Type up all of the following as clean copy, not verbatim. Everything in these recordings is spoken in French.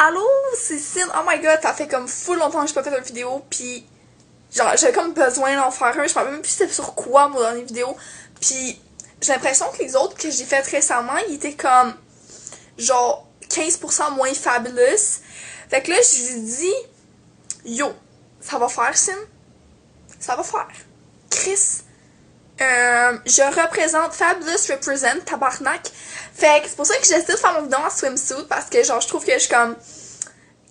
Allô, c'est Cine. Oh my god, ça fait comme full longtemps que j'ai pas fait une vidéo, pis genre, j'avais comme besoin d'en faire un. Je me rappelle même plus c'était sur quoi, mon dernier vidéo. Pis j'ai l'impression que les autres que j'ai fait récemment, ils étaient comme, genre, 15% moins fabulous. Fait que là, je lui dis, yo, ça va faire, Cine. Ça va faire. Chris, je représente Fabulous Represent, tabarnak. Fait que c'est pour ça que j'ai décidé de faire mon vidéo en swimsuit, parce que genre, je trouve que je suis comme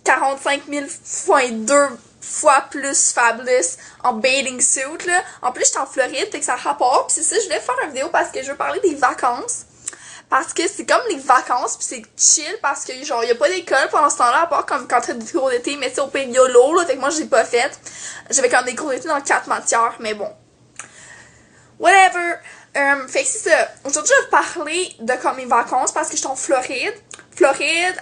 45 000,2 fois plus fabulous en bathing suit, là. En plus, j'étais en Floride, fait que ça rapporte. Pis c'est ça, je voulais faire une vidéo parce que je veux parler des vacances. Parce que c'est comme les vacances, pis c'est chill parce que genre, y a pas d'école pendant ce temps-là, à part comme quand t'as des cours d'été, mais c'est au pays YOLO, là. Fait que moi, j'ai pas fait. J'avais quand même des cours d'été dans 4 matières, mais bon. Whatever. Fait que c'est ça. Aujourd'hui, je vais parler de comme mes vacances parce que j'étais en Floride. Floride,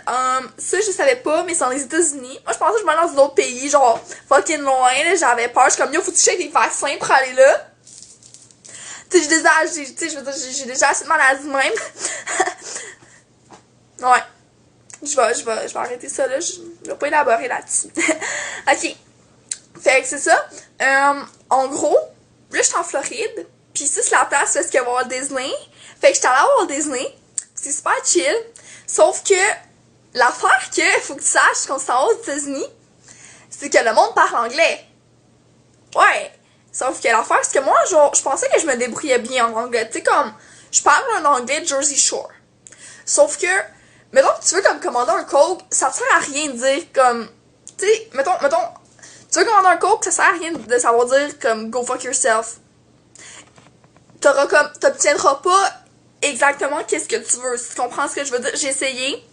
ça je savais pas, mais c'est dans les États-Unis. Moi, je pensais que je m'allais dans d'autres pays, genre fucking loin, là, j'avais peur. Je suis comme, yo, faut toucher des vaccins pour aller là. Tu sais, j'ai déjà assez de maladies même. Ouais. Je vais arrêter ça là, je vais pas élaborer là-dessus. Ok. Fait que c'est ça. En gros, là, j'étais en Floride. Pis ça, c'est la place où est-ce qu'il y a Walt Disney. Fait que j'étais allée à Walt Disney. C'est super chill. Sauf que, l'affaire que faut que tu saches quand tu t'en vas aux États-Unis, c'est que le monde parle anglais. Ouais. Sauf que l'affaire, c'est que moi, genre, je pensais que je me débrouillais bien en anglais. Tu sais, comme, je parle un anglais de Jersey Shore. Sauf que, mettons que tu veux comme commander un Coke, ça te sert à rien de dire comme, tu sais, mettons, tu veux commander un Coke, ça sert à rien de savoir dire comme go fuck yourself. T'obtiendras pas exactement qu'est-ce que tu veux. Si tu comprends ce que je veux dire, j'ai essayé.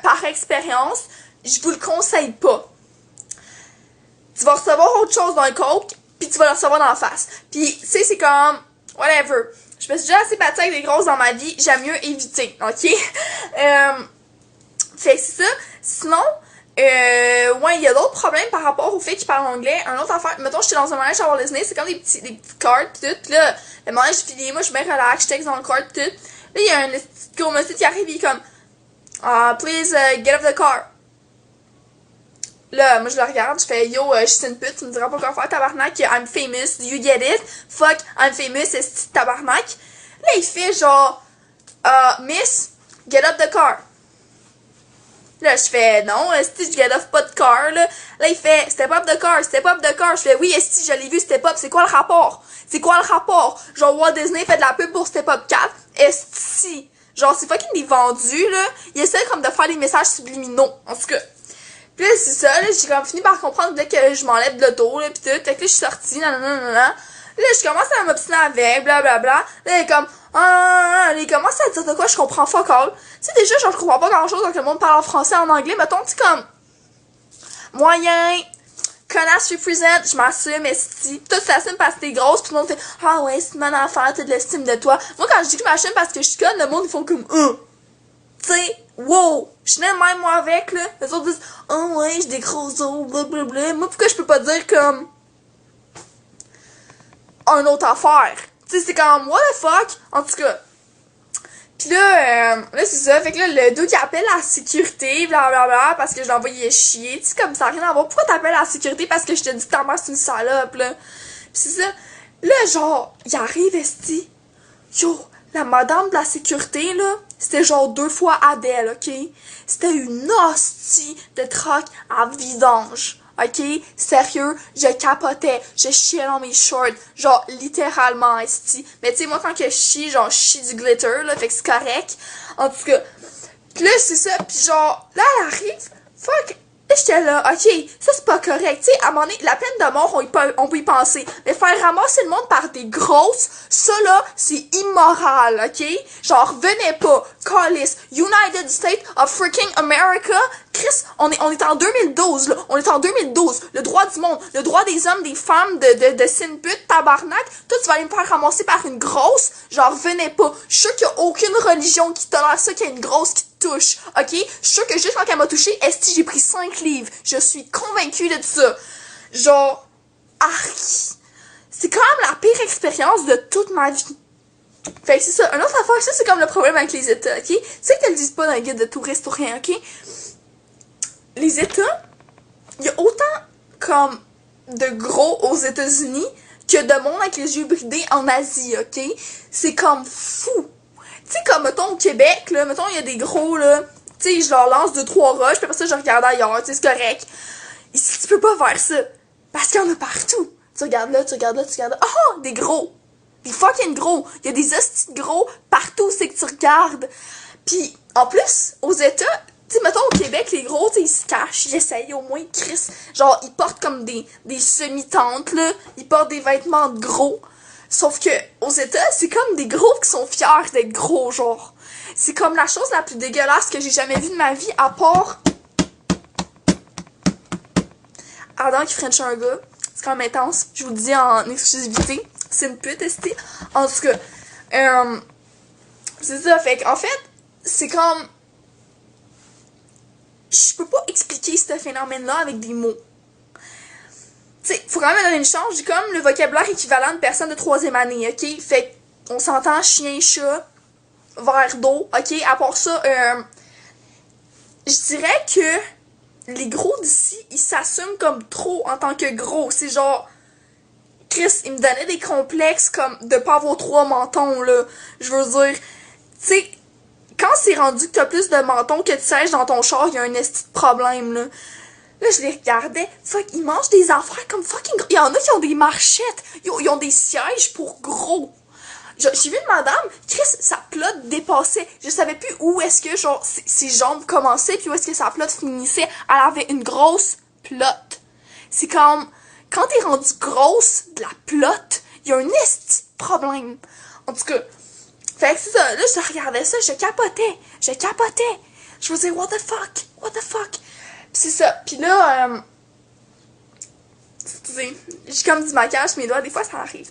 Par expérience, je vous le conseille pas. Tu vas recevoir autre chose dans le Coke, puis tu vas le recevoir dans la face. Puis, tu sais, c'est comme, whatever. Je me suis déjà assez battue avec des grosses dans ma vie, j'aime mieux éviter, ok? Fait que c'est ça. Sinon, ouais, il y a d'autres problèmes par rapport au fait qu'ils parlent anglais. Un autre affaire, mettons, j'étais dans un manège à Walt Disney, c'est comme des petites cartes pis tout. Pis là, le manège est fini, moi, je suis bien relax, je texte dans le cart pis tout. Là, il y a un petit gros monsieur qui arrive, il est comme, please, get off the car. Là, moi, je le regarde, je fais, yo, je suis une pute, tu me diras pas quoi faire, tabarnak, I'm famous, do you get it? Fuck, I'm famous, est-ce tabarnak? Là, il fait genre, miss, get up the car. Là, je fais, non, esti, je get off pas de car, là. Là, il fait, step up the car, step up the car. Je fais, oui, esti, je l'ai vu, step up, c'est quoi le rapport? C'est quoi le rapport? Genre, Walt Disney fait de la pub pour Step Up 4, esti. Genre, c'est fucking des vendus, là. Il essaie comme de faire des messages subliminaux, en tout cas. Pis là, c'est ça, là, j'ai comme fini par comprendre, dès que je m'enlève de l'auto, là, pis tout. Fait que là, je suis sortie, nanana. Là, je commence à m'obstiner avec, blablabla. Là, il est comme, il commence à dire de quoi je comprends fuck all. Tu sais, déjà, genre, je comprends pas grand chose quand le monde parle en français, en anglais. Mettons, tu comme, moyen, connasse represent, je m'assume, esti. Toi, tu t'assumes parce que t'es grosse, pis le monde fait, ah ouais, c'est une bonne affaire, t'as de l'estime de toi. Moi, quand je dis que je m'assume parce que je suis conne, le monde, ils font comme, tu sais, wow, je suis même moi avec, là. Les autres disent, oh ouais, j'ai des gros os, blablabla. Moi, pourquoi je peux pas dire comme, une autre affaire? Tu sais, c'est comme, what the fuck? En tout cas. Pis là, là, c'est ça. Fait que là, le dude qui appelle la sécurité, blablabla, parce que je l'ai envoyé chier. Tu sais, comme ça n'a rien à voir. Pourquoi t'appelles la sécurité? Parce que je te dis que ta mère, c'est une salope, là. Pis c'est ça. Là, genre, il arrive, esti. Yo, la madame de la sécurité, là, c'était genre 2 fois Adèle, ok? C'était une hostie de troc à vidange. Ok? Sérieux, je capotais. Je chiais dans mes shorts. Genre, littéralement, esti. Mais tu sais, moi, quand que je chie, genre, je chie du glitter, là. Fait que c'est correct. En tout cas. Pis là, c'est ça. Pis genre, là, elle arrive. Fuck. Là, j'étais là, ok, ça c'est pas correct. Tu sais, à un moment donné, la peine de mort, on peut y penser. Mais faire ramasser le monde par des grosses, ça là, c'est immoral, ok? Genre, venez pas, calice, United States of freaking America. Chris, on est en 2012, là. On est en 2012. Le droit du monde, le droit des hommes, des femmes, de synpute, tabarnak. Toi, tu vas aller me faire ramasser par une grosse. Genre, venez pas. Je suis sûre qu'il y a aucune religion qui tolère ça qu'il y a une grosse qui te touche. Ok? Je suis sûre que juste quand elle m'a touché, esti, j'ai pris 5 livres. Je suis convaincue de ça. Genre, arc. C'est quand même la pire expérience de toute ma vie. Fait que c'est ça. Une autre affaire, ça c'est comme le problème avec les États, ok? Tu sais qu'ils le disent pas dans les guides de touristes ou rien, ok? les États, il y a autant comme de gros aux États-Unis que de monde avec les yeux bridés en Asie, ok? C'est comme fou. Tu sais, comme, mettons, au Québec, là, mettons, il y a des gros, là, tu sais, je leur lance 2-3 roches, puis après ça, je regarde ailleurs, tu sais, c'est correct. Ici, tu peux pas faire ça. Parce qu'il y en a partout. Tu regardes là, tu regardes là, tu regardes là. Oh, des gros. Des fucking gros. Il y a des hosties de gros partout où c'est que tu regardes. Puis, en plus, aux États, tu sais, mettons, au Québec, les gros, tu sais, ils se cachent, ils essayent au moins, Chris. Genre, ils portent comme des semi-tentes, là. Ils portent des vêtements de gros. Sauf que, aux États, c'est comme des gros qui sont fiers d'être gros, genre. C'est comme la chose la plus dégueulasse que j'ai jamais vue de ma vie, à part Adam qui french un gars. C'est quand même intense. Je vous le dis en exclusivité. C'est une pute, esti. En tout cas, c'est ça. Fait qu'en fait, c'est comme... Je peux pas expliquer ce phénomène-là avec des mots. Tu sais, faut quand même donner une chance. J'ai comme le vocabulaire équivalent de personne de 3e année, ok? Fait qu'on s'entend chien, chat, verre d'eau, ok? À part ça, je dirais que les gros d'ici, ils s'assument comme trop en tant que gros. C'est genre... Chris, il me donnait des complexes comme de pas avoir 3 mentons, là. Je veux dire, tu sais, quand c'est rendu que t'as plus de mentons que de sièges dans ton char, il y a un esti de problème, là. Là, je les regardais. Fuck, ils mangent des affaires comme fucking gros. Il y en a qui ont des marchettes. Ils ont des sièges pour gros. J'ai vu une madame, Chris, sa plotte dépassait. Je savais plus où est-ce que, genre, ses jambes commençaient puis où est-ce que sa plotte finissait. Elle avait une grosse plotte. C'est comme, quand t'es rendu grosse de la plotte, il y a un esti de problème. En tout cas, fait que c'est ça. Là, je regardais ça, je capotais. Je me disais, what the fuck. Pis c'est ça. Pis là, excusez, j'ai comme du maquillage sur mes doigts, des fois ça arrive.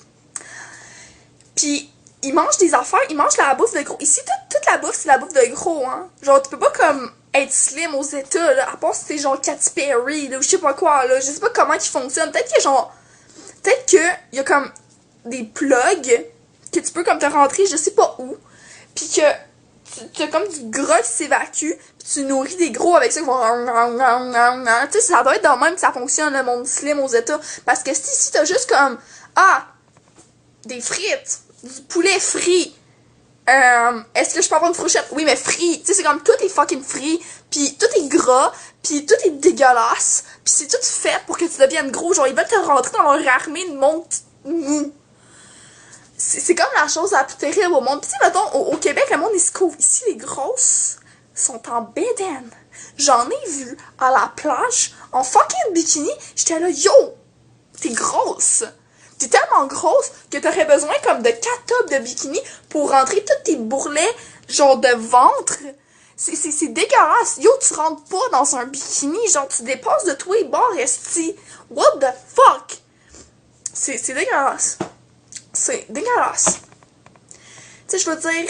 Pis ils mangent des affaires, ils mangent la bouffe de gros. Ici, toute la bouffe, c'est la bouffe de gros, hein. Genre, tu peux pas comme être slim aux États, là, à part si c'est genre Katy Perry, là, ou je sais pas quoi, là. Je sais pas comment ils fonctionnent. Peut-être que genre, peut-être que y a comme des plugs que tu peux comme te rentrer, je sais pas où. Pis que tu as comme du gras qui s'évacue, pis tu nourris des gros avec ça qui vont... Tu sais, ça doit être dans le même que ça fonctionne, le monde slim aux États. Parce que si ici, t'as juste comme, des frites, du poulet frit, est-ce que je peux avoir une fourchette? Oui, mais frit, tu sais, c'est comme tout est fucking frit, pis tout est gras, pis tout est dégueulasse, pis c'est tout fait pour que tu deviennes gros. Genre, ils veulent te rentrer dans leur armée de monde mou. C'est comme la chose la plus terrible au monde. Pis tu sais, mettons, au Québec, le monde, il se couvre. Ici, les grosses sont en bédaine. J'en ai vu à la plage, en fucking bikini. J'étais là, yo, t'es grosse. T'es tellement grosse que t'aurais besoin comme de 4 tops de bikini pour rentrer tous tes bourrelets, genre de ventre. C'est dégueulasse. Yo, tu rentres pas dans un bikini. Genre, tu dépasses de tous les bords, esti. What the fuck? C'est dégueulasse. C'est dégueulasse. Tu sais, je veux dire,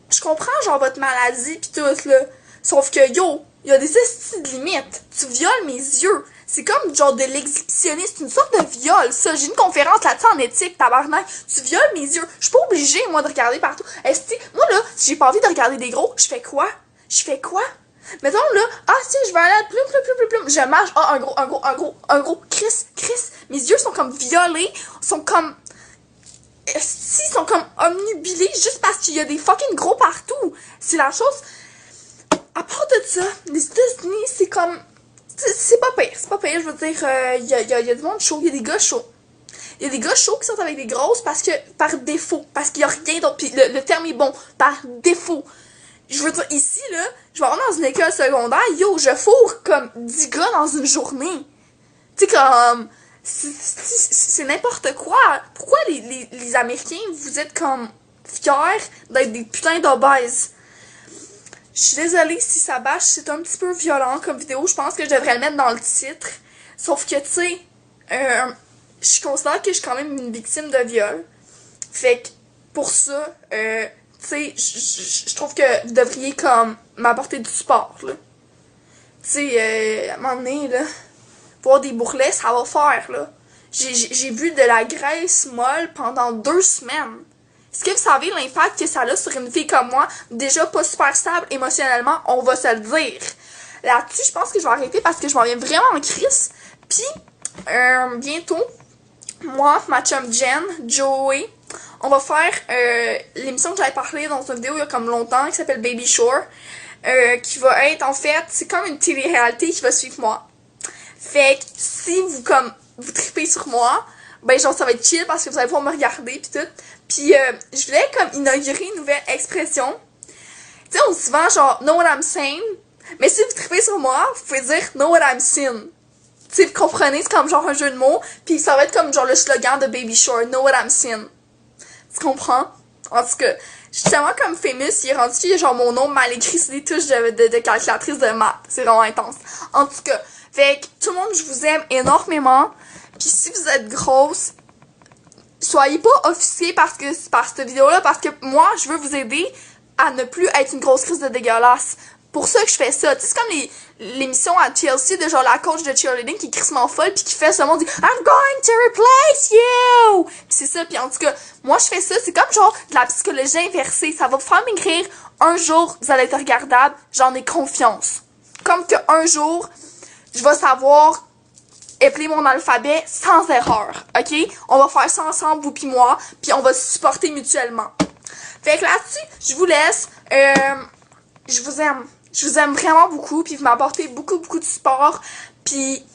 je comprends genre votre maladie pis tout, là. Sauf que, yo, il y a des estis de limites. Tu violes mes yeux. C'est comme genre de l'exhibitionnisme, une sorte de viol, ça. J'ai une conférence là-dessus en éthique, tabarnak. Tu violes mes yeux. Je suis pas obligée, moi, de regarder partout. Esti, moi, là, si j'ai pas envie de regarder des gros, je fais quoi? Mettons, là, si, je vais aller à plume. Je marche, un gros. Chris. Mes yeux sont comme violés, sont comme... Esti, ils sont comme omnubilés juste parce qu'il y a des fucking gros partout. C'est la chose... À part de ça, les États-Unis, c'est comme... C'est pas pire, je veux dire, il y a du monde chaud, il y a des gars chauds. Il y a des gars chauds qui sortent avec des grosses parce que, par défaut, parce qu'il y a rien d'autre, pis le terme est bon, par défaut. Je veux dire, ici, là, je vais aller dans une école secondaire, yo, je fourre comme 10 gars dans une journée. Tu sais, comme, c'est n'importe quoi. Pourquoi les Américains, vous êtes comme fiers d'être des putains d'obèses? Je suis désolée si ça bâche, c'est un petit peu violent comme vidéo. Je pense que je devrais le mettre dans le titre. Sauf que, tu sais, je considère que je suis quand même une victime de viol. Fait que, pour ça, tu sais, je trouve que vous devriez, comme, m'apporter du support, là. Tu sais, à un moment donné, là, voir des bourrelets, ça va faire, là. J'ai bu de la graisse molle pendant 2 semaines. Est-ce que vous savez l'impact que ça a sur une fille comme moi, déjà pas super stable émotionnellement, on va se le dire. là-dessus, je pense que je vais arrêter parce que je m'en viens vraiment en crise. Puis, bientôt, moi, ma chum Jen, Joey, on va faire l'émission que j'avais parlé dans une vidéo il y a comme longtemps qui s'appelle Baby Shore. Qui va être, en fait, c'est comme une télé-réalité qui va suivre moi. Fait que si vous tripez sur moi, ben genre ça va être chill parce que vous allez pouvoir me regarder pis tout. Pis je voulais comme inaugurer une nouvelle expression. Tu sais, on dit souvent genre know what I'm saying, mais si vous tripez sur moi, vous pouvez dire know what I'm seeing. Tu sais, vous comprenez, c'est comme genre un jeu de mots, puis ça va être comme genre le slogan de Baby Shore, know what I'm seeing. Tu comprends? En tout cas, je suis tellement comme famous, il est rendu qu'il y a genre mon nom mal écrit sur des touches de calculatrice de maths. C'est vraiment intense. En tout cas, fait que tout le monde, je vous aime énormément. Puis si vous êtes grosse, soyez pas offusqués par cette vidéo-là, parce que moi, je veux vous aider à ne plus être une grosse crise de dégueulasse. Pour ça que je fais ça. Tu sais, c'est comme l'émission à TLC de genre la coach de cheerleading qui est crissement folle puis qui fait ce monde dit I'm going to replace you! Pis c'est ça, puis en tout cas, moi je fais ça, c'est comme genre de la psychologie inversée. Ça va vous faire m'écrire un jour, vous allez être regardable, j'en ai confiance. Comme que un jour, je vais savoir épeler mon alphabet sans erreur, ok? On va faire ça ensemble, vous pis moi, puis on va se supporter mutuellement. Fait que là-dessus, je vous laisse. Je vous aime. Je vous aime vraiment beaucoup, puis vous m'apportez beaucoup de support, puis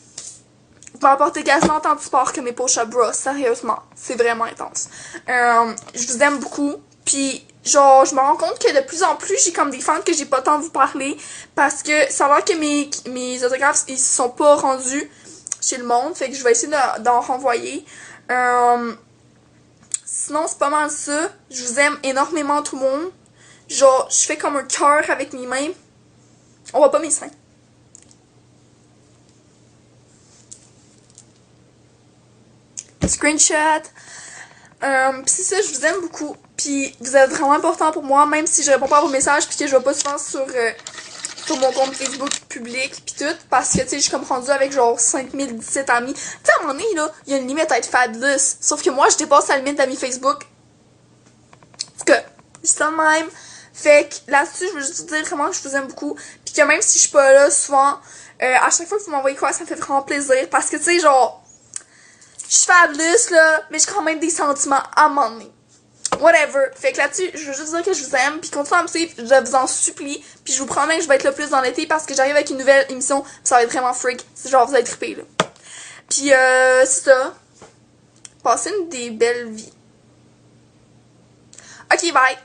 vous m'apportez quasiment autant de support que mes push-up bras, sérieusement. C'est vraiment intense. Je vous aime beaucoup, puis genre, je me rends compte que de plus en plus, j'ai comme des fans que j'ai pas le temps de vous parler, parce que ça a l'air que mes autographes, ils se sont pas rendus chez le monde, fait que je vais essayer d'en renvoyer. Sinon, c'est pas mal ça. Je vous aime énormément tout le monde. Genre, je fais comme un cœur avec mes mains. On voit pas mes seins. Screenshot. Pis c'est ça, je vous aime beaucoup. Puis vous êtes vraiment important pour moi, même si je réponds pas à vos messages, puis que je vais pas souvent sur mon compte Facebook public, puis tout. Parce que, tu sais, je suis comme rendue avec genre 5017 amis. Tu sais, à un moment donné, là, il y a une limite à être fabulous. Sauf que moi, je dépasse la limite d'amis Facebook. En tout cas, c'est ça de même. Fait que là-dessus, je veux juste dire vraiment que je vous aime beaucoup. Puis que même si je suis pas là souvent, à chaque fois que vous m'envoyez quoi, ça me fait vraiment plaisir. Parce que tu sais, genre, je suis fabulous là, mais j'ai quand même des sentiments à un moment donné. Whatever. Fait que là-dessus, je veux juste dire que je vous aime. Puis continuez à me suivre, je vous en supplie. Puis je vous promets que je vais être le plus dans l'été parce que j'arrive avec une nouvelle émission. Puis ça va être vraiment freak. C'est genre, vous allez triper là. Puis c'est ça. Passez des belles vies. Ok, bye.